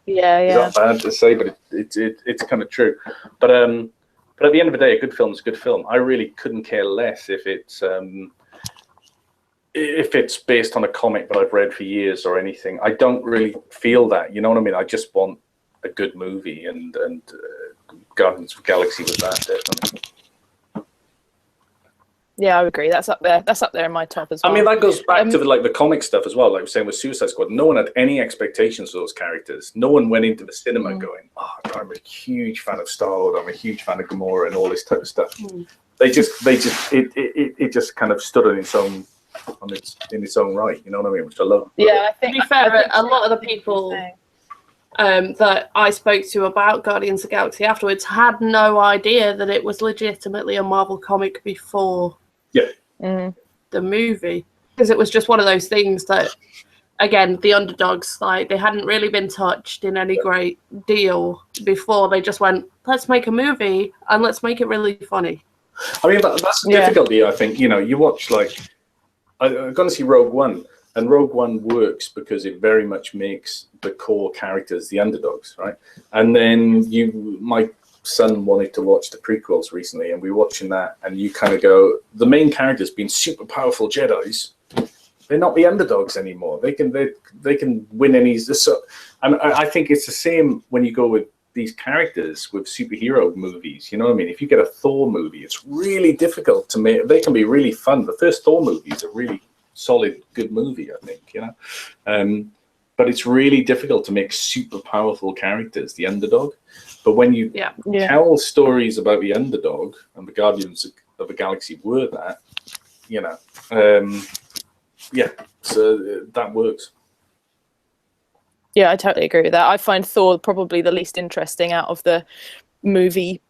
Yeah. It's not bad to say, but it's kind of true. But at the end of the day, a good film is a good film. I really couldn't care less if it's based on a comic that I've read for years or anything. I don't really feel that. You know what I mean? I just want a good movie, and Guardians of the Galaxy was that, definitely. Yeah, I would agree. That's up there. That's up there in my top as well. I mean, that goes back to the comic stuff as well. Like we're saying with Suicide Squad, no one had any expectations for those characters. No one went into the cinema going, I'm a huge fan of Star-Lord, I'm a huge fan of Gamora, and all this type of stuff. It just kind of stood on its own, in its own right. You know what I mean? Which I love. Yeah, I think. To be fair, a lot of the people that I spoke to about Guardians of the Galaxy afterwards had no idea that it was legitimately a Marvel comic before the movie, because it was just one of those things that, again, the underdogs, like, they hadn't really been touched in any great deal before. They just went, let's make a movie and let's make it really funny. I mean, that's the difficulty, I think. You know, you watch, like, I'm going to see Rogue One, and Rogue One works because it very much makes the core characters the underdogs, right? And then son wanted to watch the prequels recently, and we were watching that, and you kind of go, the main characters being super powerful Jedis, they're not the underdogs anymore. They can win any. So, and I think it's the same when you go with these characters with superhero movies. You know what I mean? If you get a Thor movie, it's really difficult to make. They can be really fun. The first Thor movie is a really solid, good movie, I think. But it's really difficult to make super powerful characters the underdog. But when you tell stories about the underdog, and the Guardians of the Galaxy were that, so that works. Yeah, I totally agree with that. I find Thor probably the least interesting out of the movie,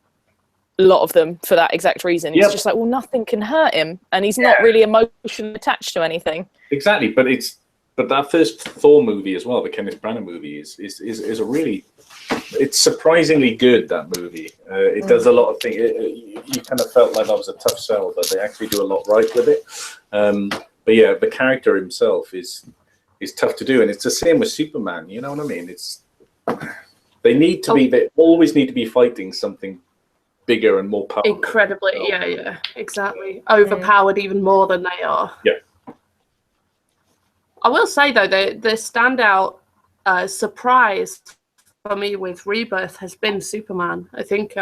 a lot of them, for that exact reason. It's just like, well, nothing can hurt him, and he's not really emotionally attached to anything. Exactly, but that first Thor movie as well, the Kenneth Branagh movie, is a really, it's surprisingly good, that movie. It does a lot of things. You kind of felt like that was a tough sell, but they actually do a lot right with it. But yeah, the character himself is tough to do, and it's the same with Superman. You know what I mean? They always need to be fighting something bigger and more powerful. Incredibly, exactly. Overpowered even more than they are. Yeah. I will say though, the standout surprise for me with Rebirth has been Superman. I think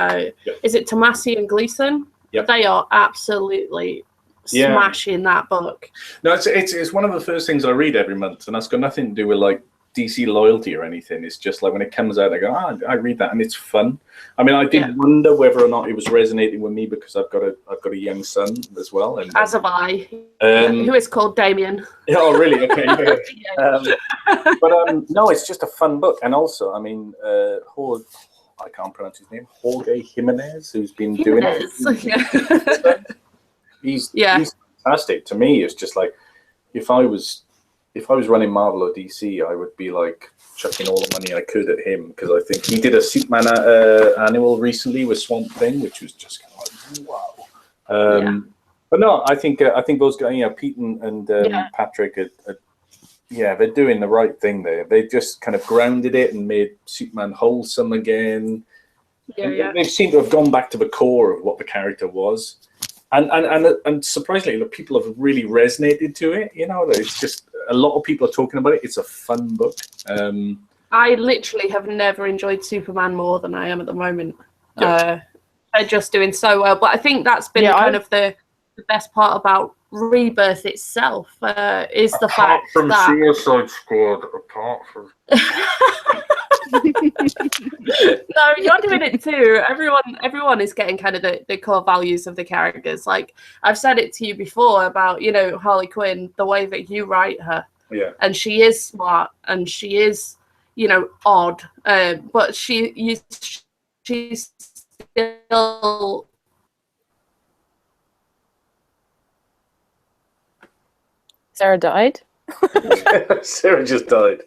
is it Tomasi and Gleason? Yep. They are absolutely smashing that book. No, it's one of the first things I read every month, and that's got nothing to do with like DC loyalty or anything. It's just like when it comes out, I go, I read that, and it's fun. I mean, I did wonder whether or not it was resonating with me because I've got a young son as well. And, as have I. Who is called Damien. Oh, really? Okay. But no, it's just a fun book, and also, I mean, I can't pronounce his name. Jorge Jimenez, who's been doing it. He's fantastic. To me, it's just like if I was running Marvel or DC, I would be like chucking all the money I could at him, because I think he did a Superman annual recently with Swamp Thing, which was just kind of like wow. But no, I think those guys, Pete and Patrick, they're doing the right thing there. They just kind of grounded it and made Superman wholesome again. They seem to have gone back to the core of what the character was. And surprisingly, people have really resonated to it. It's just a lot of people are talking about it. It's a fun book. I literally have never enjoyed Superman more than I am at the moment. They're just doing so well. But I think that's been kind of the best part about Rebirth itself is the fact that Suicide Squad, apart from. No, you're doing it too. Everyone is getting kind of the core values of the characters. Like I've said it to you before about Harley Quinn, the way that you write her, and she is smart and she is odd, but she's still. Sarah died. Sarah just died.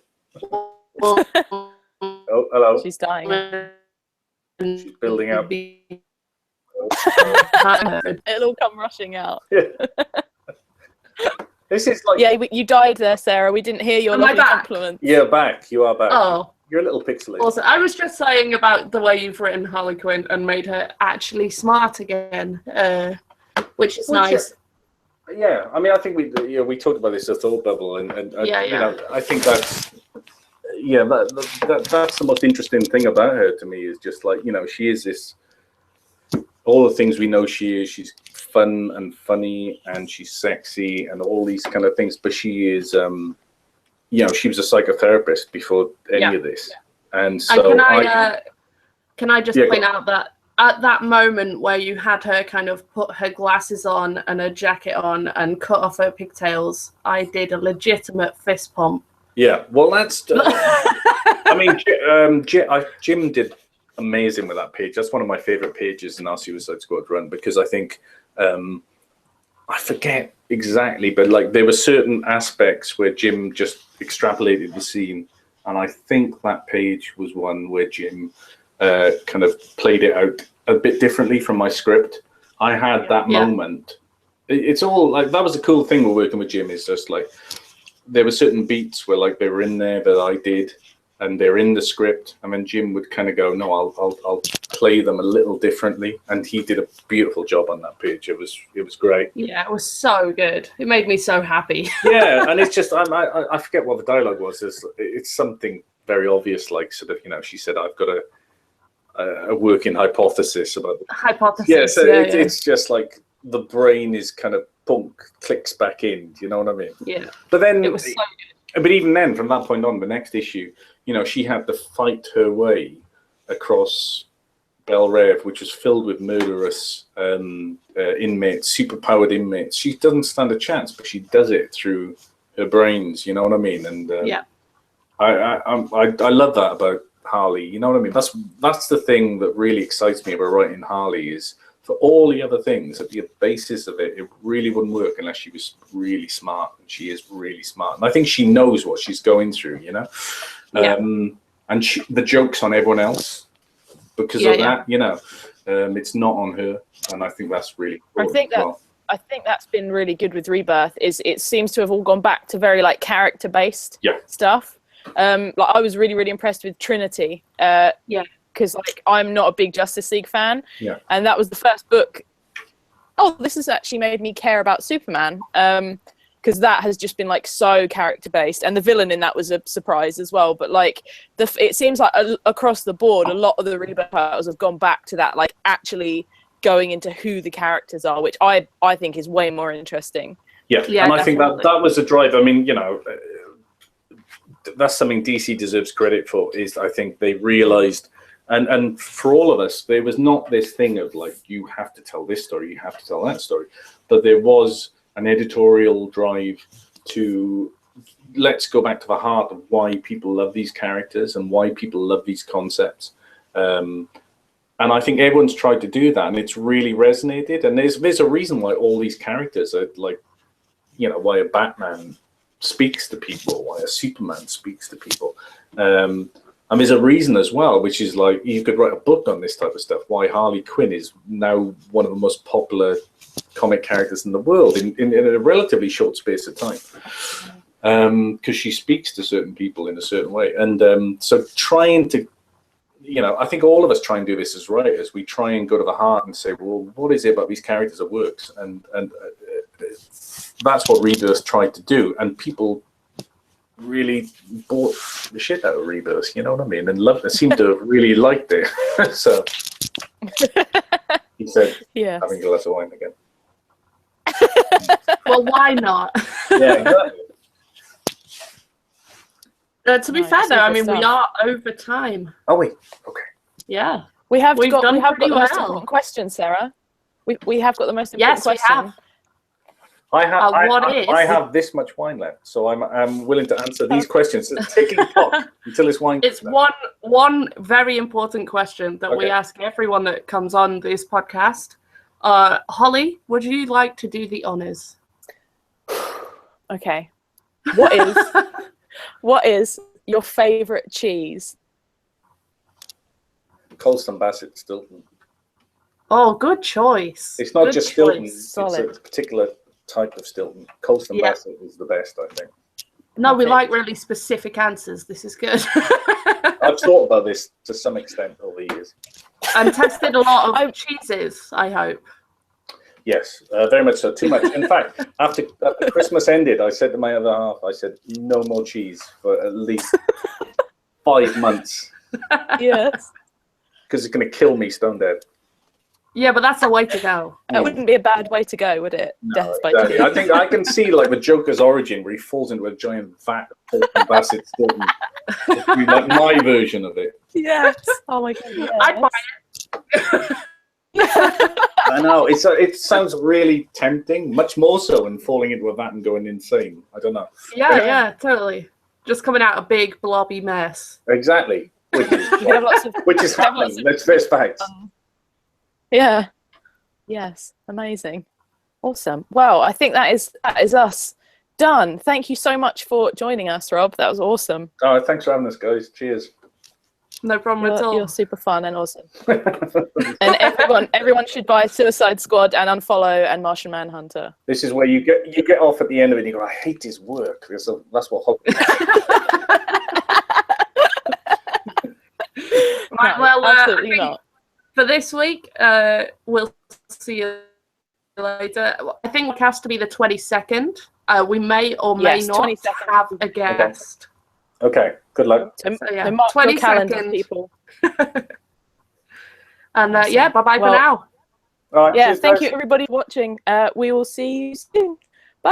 Oh, hello. She's dying. She's building up. It'll all come rushing out. This is like you died there, Sarah. We didn't hear your lovely compliment. You're back. You are back. Oh, you're a little pixelated. Also, I was just saying about the way you've written Harley Quinn and made her actually smart again, which is nice. Yeah, I mean, I think we talked about this, the thought bubble, and I think that's that's the most interesting thing about her to me, is just like she is this, all the things we know she is. She's fun and funny, and she's sexy, and all these kind of things. But she is, she was a psychotherapist before any of this, and so can I just point out that at that moment where you had her kind of put her glasses on and her jacket on and cut off her pigtails, I did a legitimate fist pump. Yeah, well, that's. I mean, Jim did amazing with that page. That's one of my favorite pages in our Suicide Squad run, because I think I forget exactly, but like there were certain aspects where Jim just extrapolated the scene, and I think that page was one where Jim kind of played it out a bit differently from my script. I had that moment. It's all like, that was the cool thing with working with Jim, is just like there were certain beats where like they were in there that I did, and they're in the script, and then Jim would kind of go, no, I'll play them a little differently, and he did a beautiful job on that page. It was great. Yeah, it was so good. It made me so happy. Yeah, and it's just I forget what the dialogue was. It's something very obvious, like sort of, you know, she said, I've got a working hypothesis about the Hypothesis. yeah, so it's just like the brain is kind of clicks back in. Do you know what I mean? Yeah. But then It was so good. But even then, from that point on, the next issue, you know, she had to fight her way across Bel Rev, which was filled with murderous inmates, superpowered inmates. She doesn't stand a chance, but she does it through her brains. You know what I mean? And Yeah. I love that about Harley. You know what I mean? That's the thing that really excites me about writing Harley is, for all the other things, at the basis of it, it really wouldn't work unless she was really smart, and she is really smart. And I think she knows what she's going through, you know? Yeah. And the joke's on everyone else because of that, you know? It's not on her, and I think that's really cool. I think that's been really good with Rebirth, is it seems to have all gone back to very like character-based stuff. Like I was really, really impressed with Trinity. Because like I'm not a big Justice League fan, and that was the first book. Oh, this has actually made me care about Superman, because that has just been like so character based, and the villain in that was a surprise as well. But like it seems like across the board, a lot of the Rebirth titles have gone back to that, like actually going into who the characters are, which I think is way more interesting. Yeah, and I think that was a drive. I mean, you know, that's something DC deserves credit for. Is I think they realized. And for all of us, there was not this thing of like, you have to tell this story, you have to tell that story. But there was an editorial drive to let's go back to the heart of why people love these characters and why people love these concepts. And I think everyone's tried to do that, and it's really resonated. And there's a reason why all these characters are like, you know, why a Batman speaks to people, why a Superman speaks to people. And there's a reason as well, which is like you could write a book on this type of stuff. Why Harley Quinn is now one of the most popular comic characters in the world in a relatively short space of time, because she speaks to certain people in a certain way. And so trying to, you know, I think all of us try and do this as writers. We try and go to the heart and say, well, what is it about these characters that works? And that's what Rebirth tried to do. And people really bought the shit out of Rebirth, you know what I mean, and loved it. Seemed to have really liked it. So he said, having a glass of wine again. Well, why not? Yeah, exactly. To be fair, though, I mean, we are over time. Oh, wait. Okay. Yeah. We have got the pretty most well. important question, Sarah. We have got the most important question. Yes, we have. I have this much wine left, so I'm willing to answer these questions. It's a ticking clock until this wine. It's one very important question that we ask everyone that comes on this podcast. Holly, would you like to do the honors? Okay. What is your favorite cheese? Colston Bassett Stilton. Oh, good choice. It's not just Stilton. Solid. It's a particular type of Stilton. Colston Bassett is the best, I think. No, we like really specific answers. This is good. I've thought about this to some extent over the years. And tested a lot of cheeses, I hope. Yes, very much so. Too much. In fact, after Christmas ended, I said to my other half, I said, no more cheese for at least 5 months. Yes. Because it's going to kill me stone dead. Yeah, but that's the way to go. That wouldn't be a bad way to go, would it? No, Death by exactly. cheese. I think I can see like the Joker's origin where he falls into a giant vat of Colston Bassett Stilton. Like my version of it. Yes. Oh my god. Yes. I'd buy it. I know. It sounds really tempting, much more so than falling into a vat and going insane. I don't know. Yeah, totally. Just coming out a big blobby mess. Exactly. Which is happening. Let's face facts. Yeah. Yes. Amazing. Awesome. Well, I think that is us done. Thank you so much for joining us, Rob. That was awesome. Oh, thanks for having us, guys. Cheers. No problem at all. You're super fun and awesome. And everyone should buy Suicide Squad and Unfollow and Martian Manhunter. This is where you get off at the end of it and you go, I hate his work. That's what Right, No, well, absolutely I think not. for this week, we'll see you later. I think it has to be the 22nd. We may or may Yes, not 22nd. have a guest. Okay, good luck. So, So, yeah, so mark your calendars, 22nd. people. And Awesome. yeah, bye-bye Well, for now. All right, Yeah, cheers, thank guys. you everybody for watching. We will see you soon. Bye.